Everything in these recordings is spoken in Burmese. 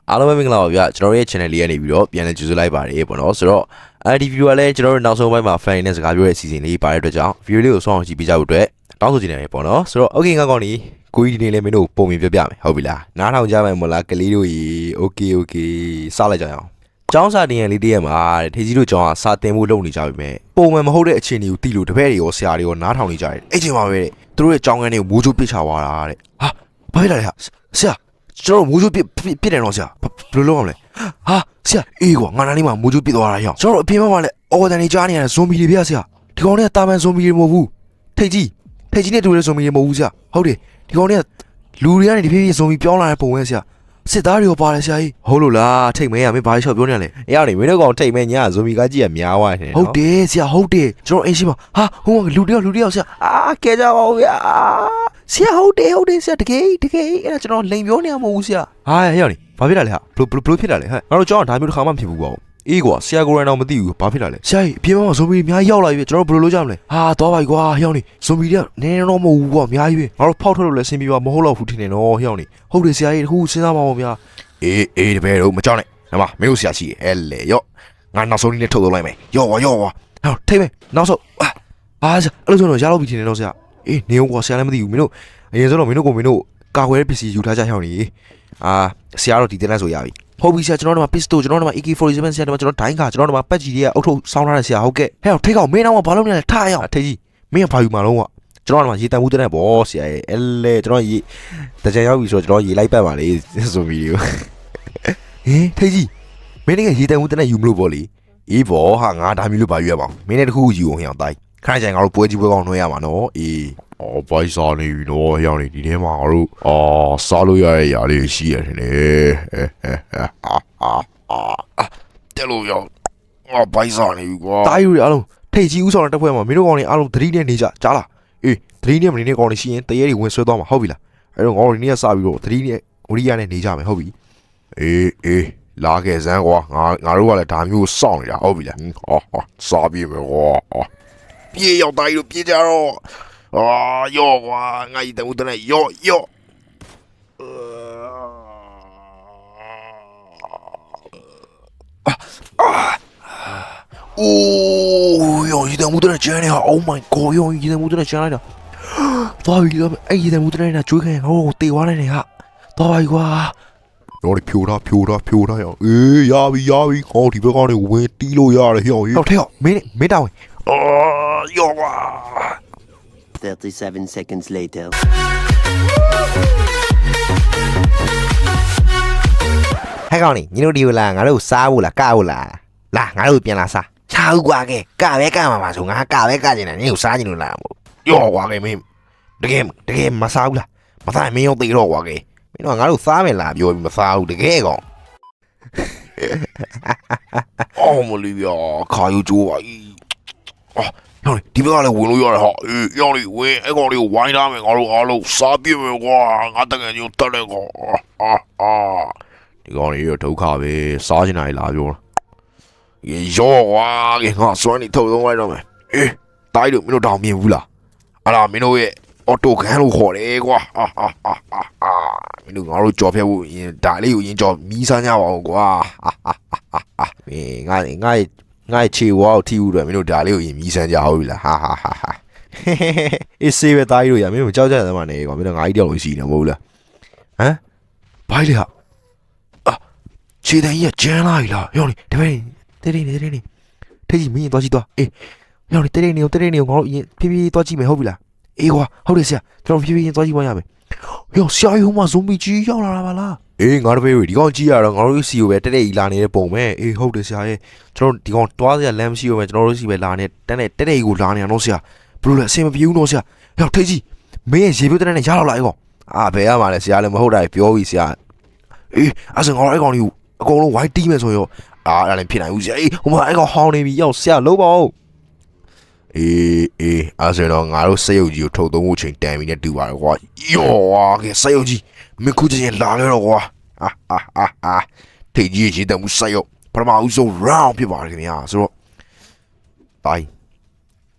အားလုံးပဲမင်္ဂလာပါဗျာကျွန်တော်ရဲ့ channel လေးကနေပြီးတော့ပြန်လည်ကြိုဆိုလိုက်ပါတယ်ပေါ့နော်ဆိုတော့ဒီ video ကလည်းကျွန်တော်တို့နောက်ဆုံးပိုင်းမှာ fan နဲ့စကားပြောတဲ့အစီအစဉ်လေးပါတဲ့အတွက်ကြောင့် video လေးကိုစောင့်အောင်ကြည့်ပေးကြဖို့အတွက်တောင်းဆိုချင်တယ်ပေါ့နော်ဆိုတော့ okay ငါကောင်းနေကိုကြီးဒီနေ့လည်းမင်းတို့ပုံမြင်ပြပြမယ်ဟုတ်ပြီလားနားထောင်ကြမယ်မို့လားကလေးတို့ကြီး okay စလိုက်ကြအောင်ကျောင်းစာတင်ရလေးတည်းမှာထေကြီးတို့ကျောင်းကစာတင်ဖို့လုပ်နေကြပြီမဲ့ပုံမှန်မဟုတ်တဲ့အခြေအနေကိုတီးလို့တပည့်တွေရောဆရာတွေရောနားထောင်နေကြတယ်အဲ့ချိန်မှာပဲသူတို့ရဲ့ကျောင်းခန်းတွေကိုမိုးချိုးပစ်ချသွားတာတဲ့ဟာဘာဖြစ်လာလဲဆရာကျွန်တော်မိုးချိုးပစ်တယ်တော့ဆရာဘယ်လိုလုပ်အောင်လဲဟာဆရာအေးကွာငါနားလေးမှာမိုးချိုးပစ်သွားတာရောက်ကျွန်တော်အပြင်ဘက်မှာလည်းအော်ဒန်နေကြားနေရတဲ့ဇွန်ဘီတွေဗျာဆရာဒီကောင်တွေကတာမန်ဇွန်ဘီတွေမဟုတ်ဘူးထိတ်ကြီးနဲ့တူတဲ့ဇွန်ဘီတွေမဟုတ်ဘူးဆရာဟုတ်တယ်ဒီကောင်တွေကလူတွေကနေဒီဖြည်းဖြည်းဇွန်ဘီပြောင်းလာတဲ့ပုံပဲဆရာစစ်သားတွေရောပါတယ်ဆရာကြီးဟုတ်လို့လားထိတ်မဲရမင်းဘာလျှောက်ပြောနေရလဲအေးရတယ်မင်းတို့ကောင်ထိတ်မဲညာဇွန်ဘီကကြီးကများသွားတယ်ဟုတ်တယ်ဆရာဟုတ်တယ်ကျွန်တော်အင်းရှိမှာဟာဟိုကလူတယောက်ဆရာကဲကြပါဦးဗျာဆရာဟုတ်တယ်ဆရာတကယ်အဲ့ဒါကျွန်တော်လိန်ပြောနေရမဟုတ်ဘူးဆရာဟာဟဲ့ရောက်နေဘာဖြစ်တာလဲဟာဘလို့ဖြစ်တာလဲဟဲ့ငါတို့ကြောင်းဒါမျိုးတစ်ခါမှမဖြစ်ဘူးကွာအေးကွာဆရာကိုရန်တော့မသိဘူးဘာဖြစ်တာလဲဆရာကြီးအပြင်မှာဇွန်ဘီအများကြီးရောက်လာပြီကျွန်တော်ဘယ်လိုလုပ်ကြမလဲဟာသွားပါ E ကွာဟဲ့ရောက်နေဇွန်ဘီတွေကနည်းတော့မဟုတ်ဘူးကွာအများကြီးပဲငါတို့ဖောက်ထွက်လို့လည်းဆင်းပြီးပါမဟုတ်တော့ဘူးထင်တယ်နော်ဟဲ့ရောက်နေဟုတ်တယ်ဆရာကြီးတခုစဉ်းစားပါဦးဗျာအေးတပည့်တို့မကြောက်နဲ့ဟဲ့မမင်းတို့ဆရာရှိရဲ့ဟဲ့လေရော့ငါနောက်ဆုံးနေ့ထုတ်လုပ်လိုက်မယ်ရော့ကွာဟဲ့ထိတ်မယ်နောက်ဆုံးအဲ့လိုဆိုတော့ရတော့ပြီထင်တယ်နော်ဆရာအေးနေဦးကွာဆရာလည်းမသိဘူးမင်းတို့အရင်ဆုံးတော့မင်းတို့ကာကွယ်တဲ့ပစ္စည်းယူထားကြဟောင်းနေဆရာတော့ဒီတင်လိုက်ဆိုရပြီဟုတ်ပြီဆရာကျွန်တော်တို့မှာ pistol ကျွန်တော်တို့မှာ AK47 ဆရာတို့မှာကျွန်တော်ဒိုင်းခါကျွန်တော်တို့မှာပတ်ကြီးတွေကအုတ်ထုတ်ဆောင်းထားတဲ့ဆရာဟုတ်ကဲ့ဟဲ့ထိတ်ကောင်မင်းတော့ဘာလုပ်နေလဲထားရအောင်ထိတ်ကြီးမင်းကဘာယူမှာလုံးကွာကျွန်တော်တို့မှာရေတန်မှုတဲ့ဘောဆရာရဲ့အဲ့လေကျွန်တော်ရေတကြံရောက်ပြီဆိုတော့ကျွန်တော်ရေလိုက်ပတ်ပါလေဆိုဗီဒီယိုထိတ်ကြီးမင်းကရေတန်မှုတဲ့ယူမလို့ပေါ့လေအေးဘောဟာငါဒါမျိုးလို့ဘာယူရပါအောင်မင်းနဲ့တခုယူအောင်ဟောင်းတိုင်းခဏကျရင်ငါတို့ပွဲကြီးပွဲကောင်းနှွှဲရမှာနော်အေးဘိုက်စားနေပြီနော်ဟောင်းနေဒီထဲမှာငါတို့စားလို့ရတဲ့ຢာလေးရှိရတယ်လေတယ်လို့ရောဘိုက်စားနေပြီကွာတားယူရအားလုံးထိတ်ကြီးဥဆောင်တဲ့တက်ဖွဲ့မှာမင်းတို့ကောင်တွေအားလုံးသတိနဲ့နေကြကြားလားအေးသတိနဲ့မနေနဲ့ကောင်တွေရှိရင်တရေတွေဝင်ဆွဲသွားမှာဟုတ်ပြီလားအဲ့တော့ငါတို့ဒီနေ့ကစပြီးတော့သတိနဲ့ဝရိယနဲ့နေကြမယ်ဟုတ်ပြီအေးလာခဲ့စမ်းကွာငါတို့ကလည်းဒါမျိုးစောင့်နေတာဟုတ်ပြီလားစားပြေးမယ်ကွာပြေးရောက်တိုင်းလို့ပြေးကြတော့ယောကွာငါ့ဤတမှုတဲ့ယောအိုးယောဤတမှုတဲ့ကျန်းနေဟာ Oh my god ယောဤတမှုတဲ့ကျန်းလိုက်တာသွားပြီတော့အဲ့ဤတမှုတဲ့နဲ့ကျွေးခိုင်းဟိုတေသွားလိုက်နေဟာသွားပါ E ကွာတော့ဖြိုးတာရောအေးရပြီဟောဒီဘက်ကနေဝင်တီးလို့ရတယ်ဟောဟဲ့မင်းတောင်းယောကွာ37 seconds later ဟဲ့ကောင်ညီတို့ဒီလာငါတို့စားဖို့လားကဖို့လားလာငါတို့ပြန်လာစားစားဦးကွာကဲကမှာပါဆိုငါကပဲကကျင်တယ်ညီတို့စားကျင်လို့လာမို့ယောကွာကဲမင်းတကယ်မစားဘူးလားမစားမင်းရောသိတော့ကွာကဲမင်းတို့ငါတို့စားမယ်လားပြောပြီးမစားဘူးတကယ်ကောင်အော်မလီယာခါယူကျိုးပါဟောဒီဘက်ကလည်းဝင်လို့ရတယ်ဟာအေးရောင်းလေးဝင်အဲ့ကောင်လေးကိုဝိုင်းထားမယ်ငါတို့အားလုံးစားပြည့်မယ်ကွာငါတကယ်ကြီးတက်တယ်ကွာဒီကောင်လေးရဒုက္ခပဲစားချင်တာလာပြောရောကွာငါစွမ်းနေထုတ်သုံးလိုက်တော့မယ်အေးတိုင်းတို့မင်းတို့တောင်မြင်ဘူးလားအဲ့ဒါမင်းတို့ရဲ့အော်တိုကန်လို့ခေါ်တယ်ကွာမင်းတို့ငါတို့ကြော်ဖြတ်ဖို့ရင်ဒါလေးကိုရင်ကြော်မီးစားကြပါဦးကွာမင်းငါချေဝါကိုထီဦးတယ်မင်းတို့ဒါလေးကိုရင်မီးစမ်းကြဟုတ်ပြီလားဟာအေးဆေးပဲတားကြီးတို့ရမင်းတို့ကြောက်ကြတယ်မနေကွာမင်းတို့ငါကြီးတယောက်လို့ရှိနေမဟုတ်လားဟမ်ဘိုင်းလေဟာခြေတန်းကြီးကကျန်းလာပြီလားရောင်းနေတပည့်တေးနေထိတ်ကြီးမင်းသွားကြည့်သွားအေးရောင်းနေတေးနေငါတို့ရင်ဖြည်းဖြည်းသွားကြည့်မယ်ဟုတ်ပြီလားအေးကွာဟုတ်တယ်ဆရာကျွန်တော်ဖြည်းဖြည်းသွားကြည့်ပါရမယ်ရောဆရာကြီးဟိုမှာဇွန်ဘီကြီးရောက်လာတာပါလားအေးငါတပည့်ဒီကောင်ကြည့်ရတော့ငါတို့စီကိုပဲတက်လာနေတဲ့ပုံပဲအေးဟုတ်တယ်ဆရာရဲ့ကျွန်တော်ဒီကောင်တွားစရာလမ်းမရှိဘူးပဲကျွန်တော်တို့စီပဲလာနေတက်ကိုလာနေတာနော်ဆရာဘလို့လဲအဆင်မပြေဘူးနော်ဆရာရောထိတ်ကြီးမင်းရဲ့ရေပြတ်တဲ့နဲ့ရတော့လာအေးကောင်ဘယ်ရမှာလဲဆရာလည်းမဟုတ်တာပြောပြီဆရာအေးအဲ့ဆိုငါတို့အဲ့ကောင်ကြီးအကုန်လုံးဝိုင်းတီးမယ်ဆိုရောအဲ့ဒါလည်းဖြစ်နိုင်ဘူးဆရာအေးဟိုမှာအဲ့ကောင်ဟောင်းနေပြီရောက်ဆရာလုံးပါဦးအေးအဲ့ဆိုတော့ငါတို့စက်ရုပ်ကြီးကိုထုတ်သုံးဖို့ချိန်တန်ပြီနဲ့တူပါတယ်ကွာယောကဲစက်ရုပ်ကြီးမခုချင်းလာလဲတော့ကွာထိတ်ကြီးရေတမှုစက်ရုပ်ပထမဦးဆုံး round ဖြစ်ပါတယ်ခင်ဗျာဆိုတော့တိုင်း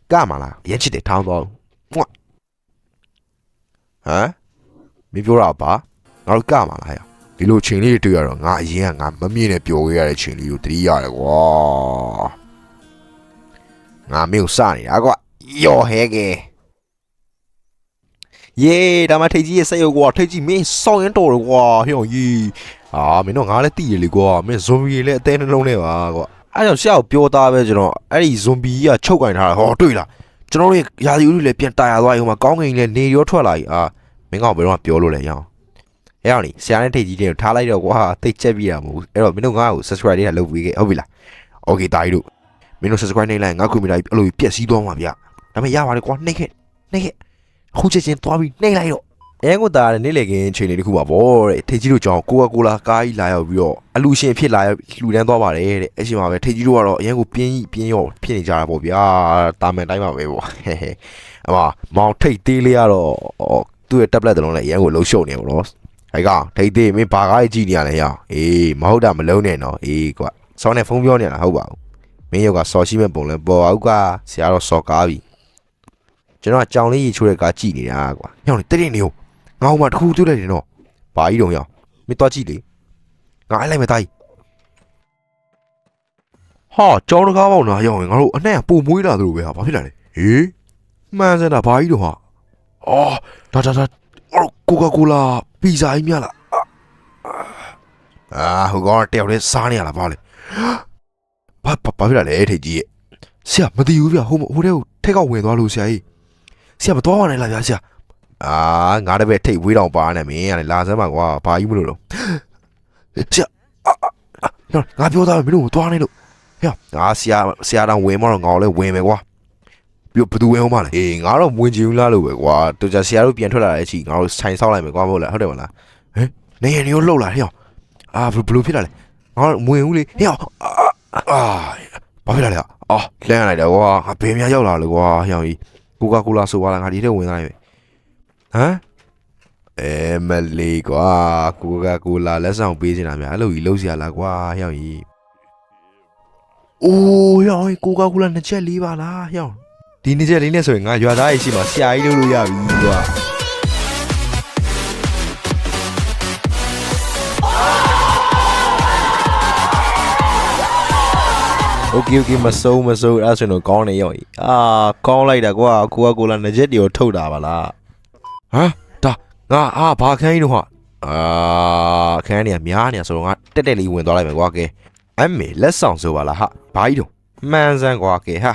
ကမလားရမ်းချစ်တယ်ထောင်းတော့ဟမ်မပြောတာပါငါတို့ကမလားဟဲ့ ဒီလိုချိန်လေးတွေ့ရတော့ငါအရင်ကငါမမြင်နဲ့ပျော်ခဲ့ရတဲ့ချိန်လေးကိုတတိရတယ်ကွာငါမျိုးစနေတာကွာယောဟဲကဲယေးဒါမှထိတ်ကြီးရဲ့ဆက်ရုပ်ကွာထိတ်ကြီးမင်းစောင်းရင်တော်တယ်ကွာဟျောကြီးမင်းတို့ငါလည်းတည်ရလေကွာမင်းဇွန်ဘီလည်းအသေးနှလုံးနဲ့ပါကွာအဲ့ကြောင့်ရှေ့ကိုပြောသားပဲကျွန်တော်အဲ့ဒီဇွန်ဘီကြီးကချုပ်ကင်ထားတာဟောတွေ့လားကျွန်တော်တို့ရာသီဥတုလည်းပြန်တာယာသွားပြီဟိုမှာကောင်းကင်လည်းနေရောထွက်လာပြီမင်းကောင်ဘယ်တော့ပြောလို့လဲရအောင်အဲ့အောင်လေဆရာနဲ့ထိတ်ကြီးတွေကိုထားလိုက်တော့ကွာတိတ်ချက်ပြရမှာမဟုတ်အဲ့တော့မင်းတို့ငါ့ကို subscribe လေးလုပ်ပေးခဲ့ဟုတ်ပြီလား okay တာကြီးတို့မင်းတို့ subscribe နေလိုက်ငါကွန်ပျူတာအဲ့လိုပြက်စီးသွားမှာဗျဒါပေမဲ့ရပါတယ်ကွာနှိမ့်ခဲ့ခုချက်ချင်းသွားပြီးနှိမ့်လိုက်တော့အဲကိုတာတဲ့နေ့လေကင်းချိန်လေးတစ်ခုပါဗောတဲ့ထိတ်ကြီးတို့ကြောင့်ကိုကာကားကြီးလာရောက်ပြီးတော့အလူရှင်ဖြစ်လာရောက်လှူဒန်းသွားပါတယ်တဲ့အချိန်မှာပဲထိတ်ကြီးတို့ကတော့အရင်ကိုပြင်းရောဖြစ်နေကြတာပေါ့ဗျာတာမန်တိုင်းပါပဲဗောအမမောင်ထိတ်သေးလေးကတော့သူ့ရဲ့ tablet တလုံးနဲ့အရင်ကိုလှုပ်ရှုပ်နေပေါ့နော်ဟဲ့ကောင်ထိတ်သေးမင်းဘာကားကြီးကြည့်နေရလဲဟောအေးမဟုတ်တာမလုံးနဲ့နော်အေးကွာစောင်းနဲ့ဖုန်းပြောနေတာဟုတ်ပါဘူးမင်းရောကစော်ရှိမဲ့ပုံလဲပေါ်အောင်ကဆရာတော့စော်ကားပြီကျွန်တော်ကြောင်လေးရေချိုးတဲ့ကားကြည့်နေတာကွာညောင်နေတိတ်နေဦးငါ့ဟိုမှာတခုတွေ့လိုက်တယ်နော်ဘာကြီးတုံရောမင်းသွားကြည့်လေငါအဲ့လိုက်မယ်တာကြီးဟာကြောင်တကားပေါက်နာရောင်ငါတို့အနှံ့ပုံမွေးလာသလိုပဲဟာဘာဖြစ်လာလဲဟေးမှန်စမ်းတာဘာကြီးတုံဟာအော်ဒါကိုကာလာပီဇာကြီးမြလားဟိုကောင်တယောက်တည်းစားနေရလားဘာလဲဘာဖြစ်လာလဲထိတ်ကြီးရဲ့ဆရာမသိဘူးဗျဟိုတဲ့ကိုထိတ်ကောက်ဝင်သွားလို့ဆရာကြီးဆရာမသွားပါနဲ့လားဗျာဆရာငါတပည့်ထိတ်ဝေးတောင်ပါနေမင်းကလည်းလာစမ်းပါကွာဘာကြီးမလို့တော့ဆရာငါပြောသားမင်းတို့မသွားနဲ့လို့ဟဲ့ငါဆရာတောင်ဝင်မတော့ငါလည်းဝင်မယ်ကွာပြီးဘယ်သူဝင်အောင်မလဲအေးငါတော့ဝင်ချင်ဘူးလားလို့ပဲကွာတူကြဆရာတို့ပြန်ထွက်လာတဲ့အချိန်ငါတို့ဆိုင်ဆောက်လိုက်မယ်ကွာမဟုတ်လားဟုတ်တယ်မလားဟမ်နေရနေရောလှုပ်လာဟဲ့ဘလို့ဖြစ်လာလဲငါမဝင်ဘူးလေဟဲ့ဘာဖြစ်လာလဲလှမ်းလိုက်တယ်ကွာငါဘယ်များရောက်လာလဲကွာဟဲ့ကြီးကိုကာဆိုပါလားငါဒီထဲဝင်သွားပြီဟမ်မလေးကွာကိုကာလက်ဆောင်ပေးနေတာများအဲ့လိုကြီးလှုပ်ရှားလာကွာဟဲ့ကြီးအိုးဟဲ့ကိုကာနှစ်ချက်လေးပါလားဟဲ့ဒီနှစ်ချက်လေးနဲ့ဆိုရင်ငါရွာသားကြီးရှိမှဆရာကြီးလုပ်လို့ရပြီကွာโอเคမစိုးအဲ့ဆိုတော့ကောင်းနေရောကောင်းလိုက်တာကွာကိုလာနှစ်ချက်တွေကိုထုတ်တာပါလားဟမ်ဒါငါဘာခန်းကြီးတော့ဟာခန်းနေရများနေဆိုတော့ငါတက်လေးဝင်သွားလိုက်မယ်ကွာကဲအမေလက်ဆောင်ဆိုပါလားဟာဘာကြီးတော့မှန်စမ်းကွာကဲဟာ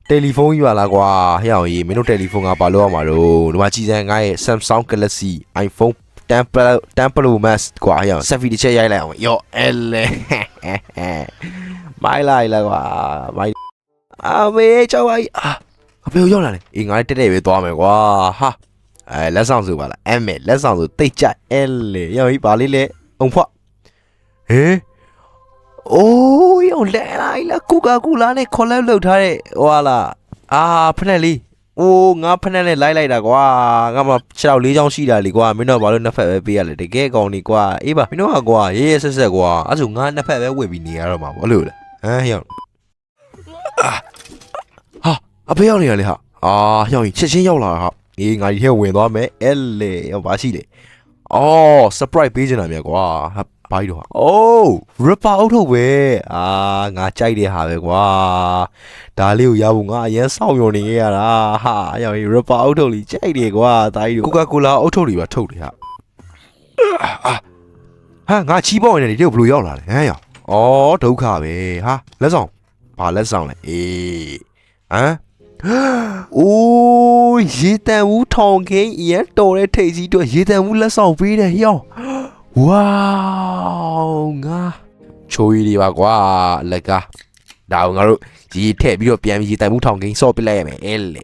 တယ်လီဖုန်းကြီးပါလားကွာဟဲ့အောင်ကြီးမင်းတို့တယ်လီဖုန်းကဘာလို့ရမှာတော့ဒီမှာကြည်စမ်းငါရဲ့ Samsung Galaxy iPhone 10 Pro Max ကွာဟဲ့အောင် selfie တစ်ချက်ရိုက်လိုက်အောင်ယောအဲ့လေမိုင်းလိုက်ကွာမိုင်းမေးချောက်ပါအဖေရောက်လာတယ်အေးငါလည်းတက်ပဲသွားမယ်ကွာဟာလက်ဆောင်ဆိုပါလားလက်ဆောင်ဆိုတိတ်ကြအဲ့လေယောကြီးပါလေးလေအုံဖွားဟေးအိုးယောလဲလိုက်ကိုကာနဲ့ခေါ်လောက်လုပ်ထားတဲ့ဟွာလားဖက်နဲ့လေးအိုးငါဖက်နဲ့လိုက်လိုက်တာကွာငါမှ6 4ချောင်းရှိတာလေကွာမင်းတို့ဘာလို့နှစ်ဖက်ပဲပေးရလဲတကယ်ကောင်းနေကွာအေးပါမင်းတို့ကကွာရေးဆက်ကွာအဲ့ဆိုငါနှစ်ဖက်ပဲဝင်ပြီးနေရတော့မှာပေါ့လို့လားဟယောအဖေရောက်နေရလေဟာဟယောချက်ချင်းရောက်လာဟာအေးငါဒီထဲဝင်သွားမယ်အဲ့လေဘာရှိလဲsurprise ပေးချင်တာမြတ်ကွာဘာကြီးတော့rapper အုပ်ထုတ်ပဲငါကြိုက်တဲ့ဟာပဲကွာဒါလေးကိုရဖို့ငါအရင်စောင့်ရုံနေရတာဟာဟယော rapper အုပ်ထုတ်လीကြိုက်တယ်ကွာဒါကြီးကိုကာအုပ်ထုတ်လီပါထုတ်တယ်ဟာငါချီးပေါ့နေတယ်ဒီကိုဘယ်လိုရောက်လာလဲဟမ်ယောဒုက္ခပဲဟာလက်ဆောင်ဘာလက်ဆောင်လဲအေးအိုးရေတန်ဦးထောင်ခင်းရန်တော်တဲ့ထိတ်ကြီးတို့ရေတန်ဦးလက်ဆောင်ပေးတယ်ဟောဝေါငါချိုးရီတွေပါကွာလက်ကဒါငါတို့ရေထည့်ပြီးတော့ပြန်ပြီးရေတန်ဦးထောင်ခင်းစော့ပစ်လိုက်ရမယ်အဲ့လေ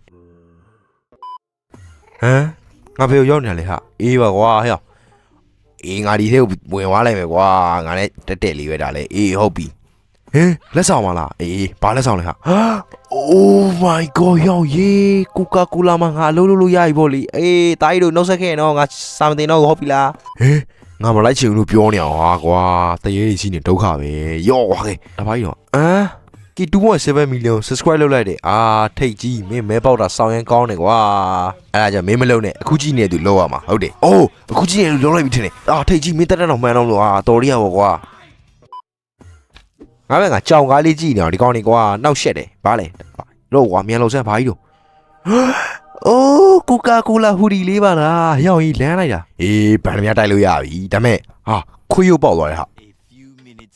ငါဖေကိုရောက်နေလေဟာအေးပါကွာဟောအေးငါဒီထဲကိုဝင်သွားလိုက်မယ်ကွာငါလည်းတက်လေးပဲဒါလေအေးဟုတ်ပြီလက်ဆောင်ပါလားအေးဘာလက်ဆောင်လဲဟာ Oh my god ရောက်ရေးကိုကာမှာငါလို့ရပြီပေါ့လေအေးတားရီတို့နှုတ်ဆက်ခဲ့နော်ငါစာမတင်တော့ဟုတ်ပြီလားငါမလိုက်ချင်ဘူးလို့ပြောနေအောင်ဟာကွာတရေကြီးရှိနေဒုက္ခပဲယော့ကွာကဲဒါပါကြီးတော့ ကီ2.7 million subscribe လုပ်လိုက်တယ်အာထိတ်ကြီးမင်းမဲပေါက်တာစောင်းရင်ကောင်းတယ်ကွာအဲ့ဒါကြောင့်မင်းမလုံးနဲ့အခုကြည့်နေသူလောက်ရမှာဟုတ်တယ်အိုးအခုကြည့်နေသူလောက်လိုက်ပြီထင်တယ်အာထိတ်ကြီးမင်းတက်တော့မှန်းတော့လို့အာတော်ရရပါကွာငါပဲငါကြောင်ကားလေးကြည့်နေအောင်ဒီကောင်နေကွာနောက်ရှက်တယ်ဘာလဲတော့ကွာမြန်လို့စမ်းဘာကြီးတော့အိုးကိုကာကိုလာဟူဒီလေးပါလားရောက်ရင်လမ်းလိုက်တာအေးဗန်မြတိုက်လို့ရပြီဒါမဲ့ဟာခွေးရုပ်ပေါက်သွားတယ်ဟာ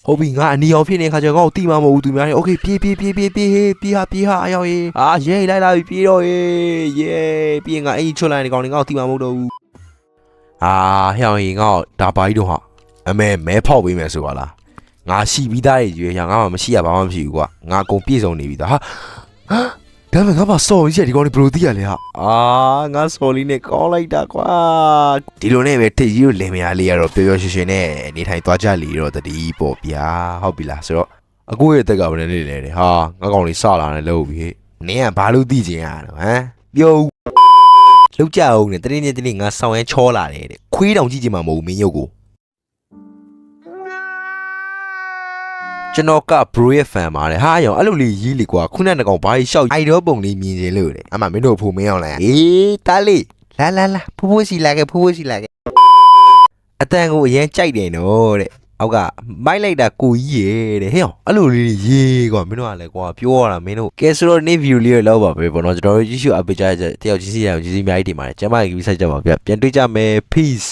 ဟုတ်ပြီငါအနီအောင်ဖြစ်နေတဲ့ခါကျငါ့ကိုတီးမှမဟုတ်ဘူးသူများနေโอเคပြေးဟာအရောက်ရေးအာရေးလိုက်လာပြီပြေးတော့ရေးပြေးငါအင်ချွတ်လိုက်နေကောင်နေငါ့ကိုတီးမှမဟုတ်တော့ဘူးအာဟျောင်းရင်ငါ့ဒါပါကြီးတော့ဟာအမဲမဲဖောက်ပေးမယ်ဆိုပါလားငါရှိပြီးသားရဲ့ရွေးရငါမှမရှိရဘာမှမရှိဘူးကွာငါအကုန်ပြည့်စုံနေပြီသားဟာဒါမှငါမစော်ကြီးဒီကောင်နေဘလို့တီးရလဲဟာအာငါစော်လေးနဲ့ကောင်းလိုက်တာကွာဒီလိုနဲ့ပဲထိတ်ကြီးကိုလင်မယားလေးကတော့ပျော်ပျော်ရွှင်ရွှင်နဲ့နေထိုင်သွားကြလေတော့တတိပေါ့ဗျာဟုတ်ပြီလားဆိုတော့အကိုရဲ့တက်ကဘယ်နဲ့နေလဲဟာငါကောင်လေးစလာနေလို့ပြီနင်းကဘာလို့သိချင်ရတော့ဟမ်ပြောလောက်ကြအောင်နဲ့တနေ့တနေ့ငါဆောင်ရမ်းချောလာတယ်တဲ့ခွေးတောင်ကြည့်ချင်မှာမဟုတ်ဘူးမင်းရုပ်ကိုကျွန်တော်က bro ရဲ့ fan ပါတယ်ဟာရောအဲ့လိုလေးရေးလေကွာခုနကကောင်ဘာကြီးရှောက်အိုက်တော့ပုံလေးမြင်နေလို့တဲ့အမမင်းတို့ဖို့မင်းအောင်လားအေးတားလေးလာဖိုးစီလာခဲ့အတန်ကိုအရင်ကြိုက်တယ်နော်တဲ့အောက်ကမိုက်လိုက်တာကိုကြီးရဲ့တဲ့ဟဲ့အောင်အဲ့လိုလေးရေးကွာမင်းတို့ကလည်းကွာပြောရတာမင်းတို့ကဲဆိုတော့နေ့ view လေးကိုလောက်ပါပဲပေါ့နော်ကျွန်တော်တို့ကြည့်ရှုအပေးကြတဲ့တယောက်ချင်းစီရအောင်ကြီးစီအများကြီးတင်ပါတယ်ကျမကြီးပြီးဆက်ကြပါဗျပြန်တွေ့ကြမယ် peace